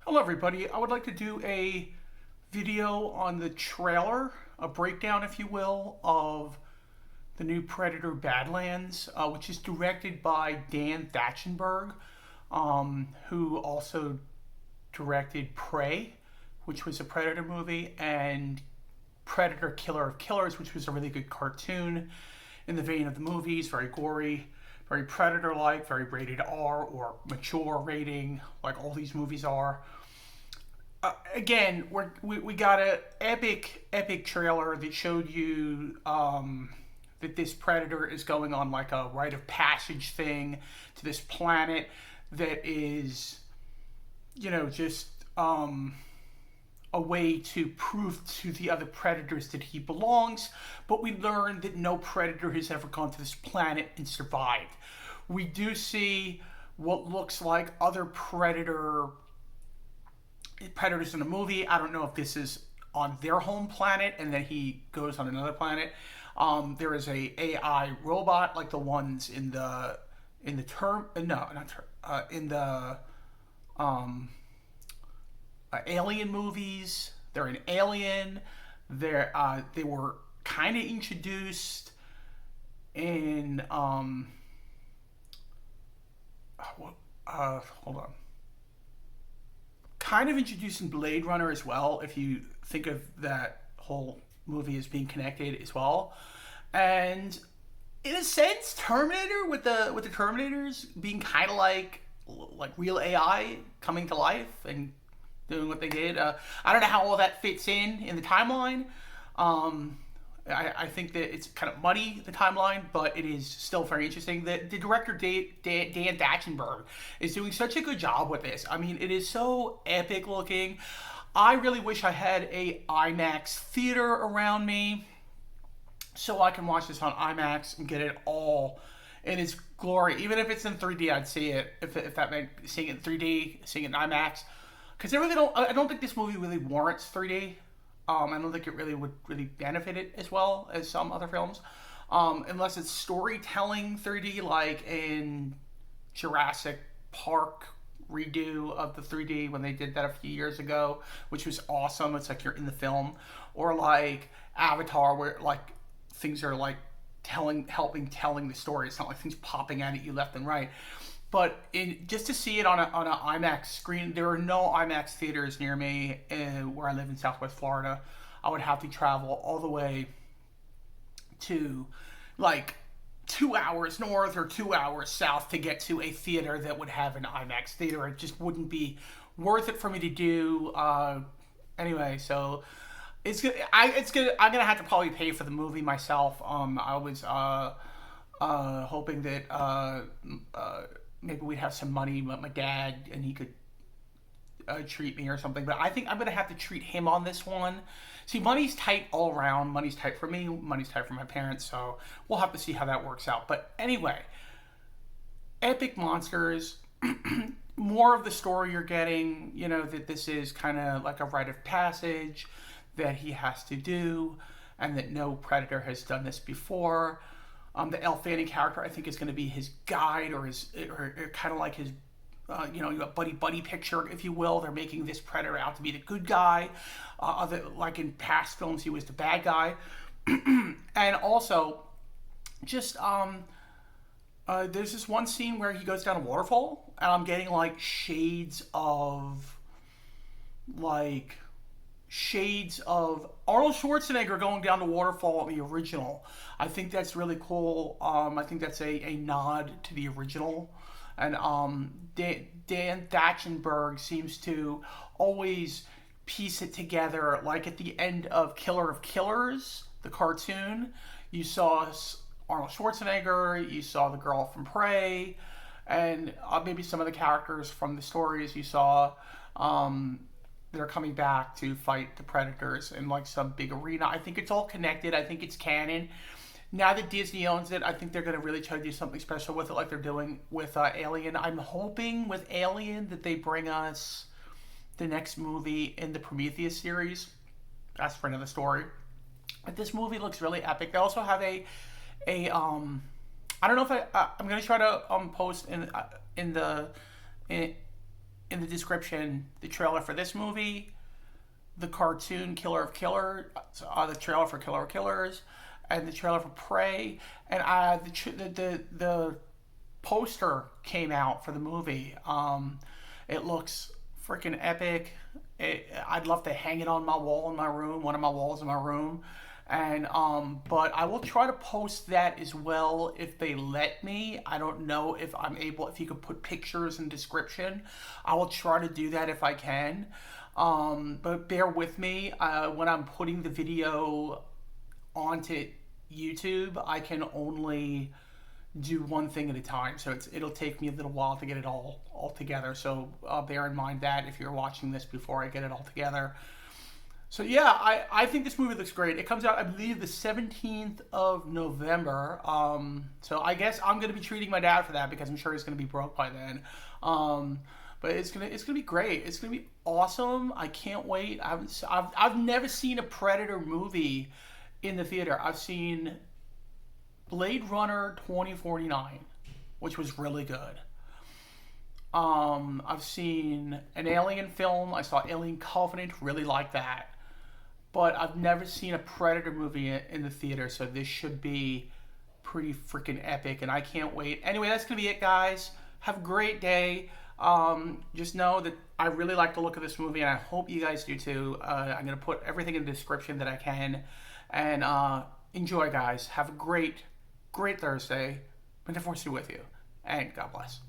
Hello everybody, I would like to do a video on the trailer, a breakdown if you will, of the new Predator Badlands, which is directed by Dan Thachenberg, who also directed Prey, which was a Predator movie, and Predator Killer of Killers, which was a really good cartoon in the vein of the movies, very gory, very Predator-like, very rated R or mature rating, like all these movies are. Again, we got a epic trailer that showed you that this predator is going on like a rite of passage thing to this planet that is, just a way to prove to the other predators that he belongs. But we learned that no predator has ever gone to this planet and survived. We do see what looks like other predators in the movie. I don't know if this is on their home planet and then he goes on another planet. There is a AI robot like the ones in the term no not term in the Alien movies. They're an alien. They were kind of introduced in hold on. Kind of introduced in Blade Runner as well, if you think of that whole movie as being connected as well. And in a sense, Terminator with the Terminators being kind of like real AI coming to life and doing what they did. I don't know how all that fits in the timeline. I think that it's kind of muddy, the timeline, but it is still very interesting. The director, Dan Thachenberg, is doing such a good job with this. I mean, it is so epic looking. I really wish I had a IMAX theater around me so I can watch this on IMAX and get it all in its glory. Even if it's in 3D, I'd see it. If that meant seeing it in 3D, seeing it in IMAX. Because I don't think this movie really warrants 3D. I don't think it really would benefit it as well as some other films, unless it's storytelling 3D, like in Jurassic Park redo of the 3D when they did that a few years ago, which was awesome. It's like you're in the film, or like Avatar, where like things are like telling the story. It's not like things popping out at you left and right. But just to see it on an IMAX screen, there are no IMAX theaters near me where I live in Southwest Florida. I would have to travel all the way to like 2 hours north or 2 hours south to get to a theater that would have an IMAX theater. It just wouldn't be worth it for me to do. Anyway, so it's good. I'm gonna have to probably pay for the movie myself. I was hoping that maybe we'd have some money, but my dad, and he could treat me or something. But I think I'm going to have to treat him on this one. See, money's tight all around. Money's tight for me. Money's tight for my parents. So we'll have to see how that works out. But anyway, epic monsters. More of the story you're getting, that this is kind of like a rite of passage that he has to do, and that no predator has done this before. The Elle Fanning character, I think, is going to be his guide, or kind of like his, a buddy picture, if you will. They're making this predator out to be the good guy. Like in past films, he was the bad guy. And also, just there's this one scene where he goes down a waterfall, and I'm getting like shades of Arnold Schwarzenegger going down the waterfall in the original. I think that's really cool. I think that's a nod to the original. And Dan Thachenberg seems to always piece it together. Like at the end of Killer of Killers, the cartoon, you saw Arnold Schwarzenegger, you saw the girl from Prey, and maybe some of the characters from the stories you saw. They're coming back to fight the predators in like some big arena. I think it's all connected. I think it's canon. Now that Disney owns it, I think they're going to really try to do something special with it, like they're doing with Alien. I'm hoping with Alien that they bring us the next movie in the Prometheus series. That's for another story. But this movie looks really epic. They also have I don't know if I'm going to try to post in in the description the trailer for this movie, the cartoon Killer of Killers, the trailer for Killer of Killers, and the trailer for Prey, and the poster came out for the movie. It looks freaking epic. I'd love to hang it on my wall in my room, one of my walls in my room. And but I will try to post that as well if they let me. I don't know if I'm able, if you could put pictures in description. I will try to do that if I can. But bear with me when I'm putting the video onto YouTube. I can only do one thing at a time, so it'll take me a little while to get it all together. So bear in mind that if you're watching this before I get it all together. So yeah, I think this movie looks great. It comes out, I believe, the 17th of November. So I guess I'm gonna be treating my dad for that because I'm sure he's gonna be broke by then. But it's gonna be great. It's gonna be awesome. I can't wait. I've never seen a Predator movie in the theater. I've seen Blade Runner 2049, which was really good. I've seen an Alien film. I saw Alien Covenant. Really liked that. But I've never seen a Predator movie in the theater, so this should be pretty freaking epic, and I can't wait. Anyway, that's going to be it, guys. Have a great day. Just know that I really like the look of this movie, and I hope you guys do too. I'm going to put everything in the description that I can. And enjoy, guys. Have a great Thursday. May the Force be with you. And God bless.